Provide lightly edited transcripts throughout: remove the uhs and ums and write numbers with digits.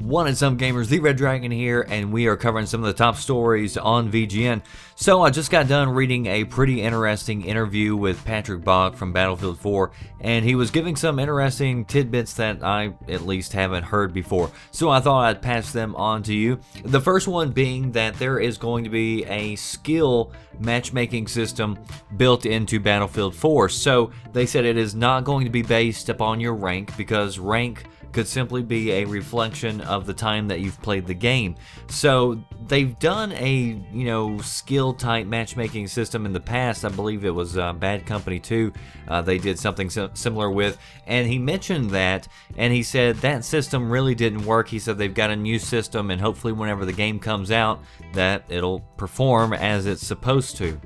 What is up, gamers? The Red Dragon here, and we are covering some of the top stories on VGN. So I just got done reading a pretty interesting interview with Patrick Bach from Battlefield 4, and he was giving some interesting tidbits that I at least haven't heard before. So I thought I'd pass them on to you. The first one being that there is going to be a skill matchmaking system built into Battlefield 4. So they said it is not going to be based upon your rank, because rank could simply be a reflection of the time that you've played the game. So they've done a, skill type matchmaking system in the past. I believe it was Bad Company 2 they did something similar with, and he mentioned that, and he said that system really didn't work. He said they've got a new system, and hopefully whenever the game comes out that it'll perform as it's supposed to.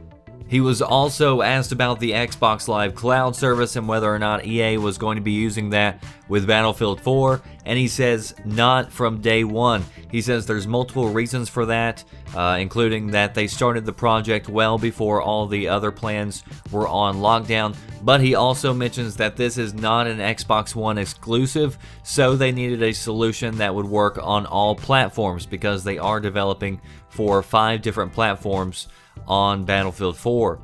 He was also asked about the Xbox Live cloud service and whether or not EA was going to be using that with Battlefield 4, and he says not from day one. He says there's multiple reasons for that, including that they started the project well before all the other plans were on lockdown, but he also mentions that this is not an Xbox One exclusive, so they needed a solution that would work on all platforms, because they are developing for 5 different platforms on Battlefield 4.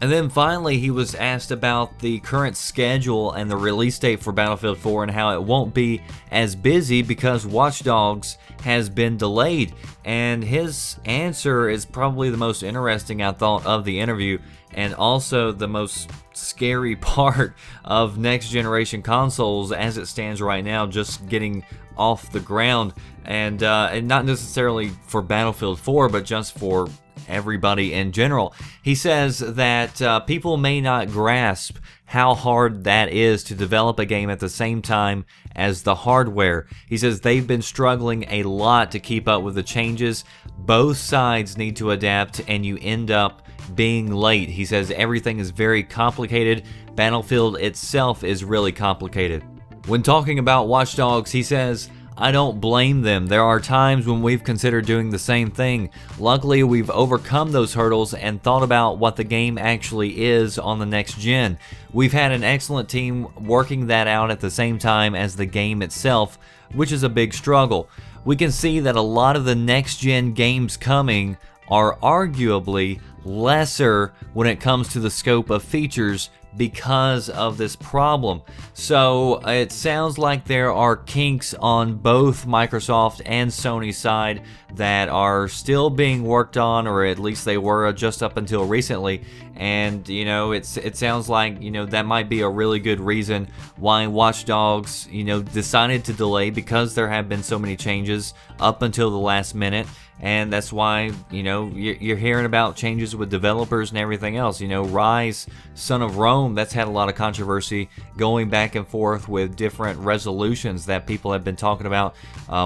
And then finally, he was asked about the current schedule and the release date for Battlefield 4 and how it won't be as busy because Watch Dogs has been delayed. And his answer is probably the most interesting, I thought, of the interview, and also the most scary part of next generation consoles as it stands right now, just getting off the ground, and not necessarily for Battlefield 4, but just for everybody in general. He says that people may not grasp how hard that is to develop a game at the same time as the hardware. He says they've been struggling a lot to keep up with the changes. Both sides need to adapt, and you end up being late. He says everything is very complicated. Battlefield itself is really complicated. When talking about Watch Dogs, he says, I don't blame them. There are times when we've considered doing the same thing. Luckily, we've overcome those hurdles and thought about what the game actually is on the next gen. We've had an excellent team working that out at the same time as the game itself, which is a big struggle. We can see that a lot of the next gen games coming are arguably lesser when it comes to the scope of features because of this problem. So it sounds like there are kinks on both Microsoft and Sony's side that are still being worked on, or at least they were just up until recently. And it sounds like that might be a really good reason why Watch Dogs decided to delay, because there have been so many changes up until the last minute. And that's why, you're hearing about changes with developers and everything else. Rise, Son of Rome, that's had a lot of controversy going back and forth with different resolutions that people have been talking about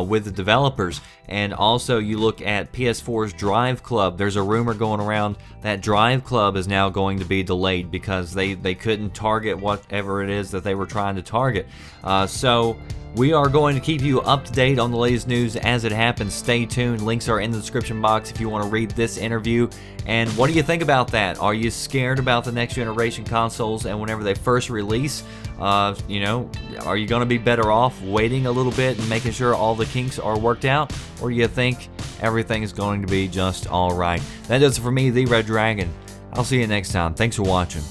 with the developers. And also, you look at PS4's Drive Club. There's a rumor going around that Drive Club is now going to be delayed because they couldn't target whatever it is that they were trying to target. So we are going to keep you up to date on the latest news as it happens. Stay tuned. Links are in the description box if you want to read this interview. And what do you think about that? Are you scared about the next generation consoles and whenever they first release? Are you going to be better off waiting a little bit and making sure all the kinks are worked out? Or do you think everything is going to be just alright? That does it for me, The Red Dragon. I'll see you next time. Thanks for watching.